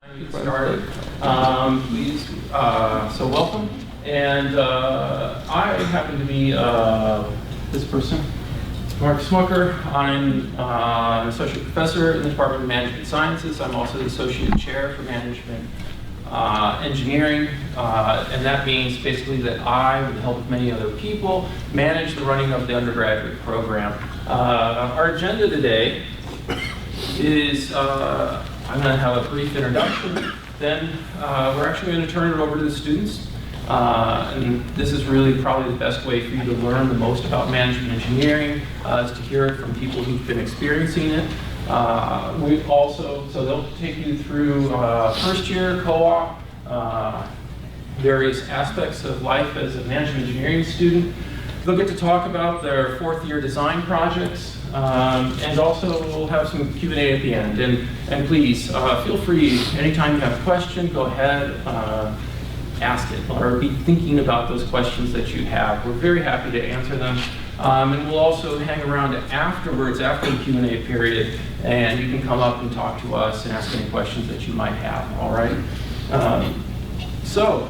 Started. So welcome. And I happen to be this person, Mark Smucker. I'm an associate professor in the Department of Management Sciences. I'm also the associate chair for management engineering, and that means basically that I, with the help of many other people, manage the running of the undergraduate program. Our agenda today is I'm going to have a brief introduction, then we're actually going to turn it over to the students. And this is really probably the best way for you to learn the most about management engineering, is to hear it from people who've been experiencing it. So they'll take you through first year co-op, various aspects of life as a management engineering student. They'll get to talk about their fourth year design projects, and also we'll have some Q&A at the end. And please, feel free, anytime you have a question, go ahead, ask it, or be thinking about those questions that you have. We're very happy to answer them. And we'll also hang around afterwards, after the Q&A period, and you can come up and talk to us and ask any questions that you might have, all right?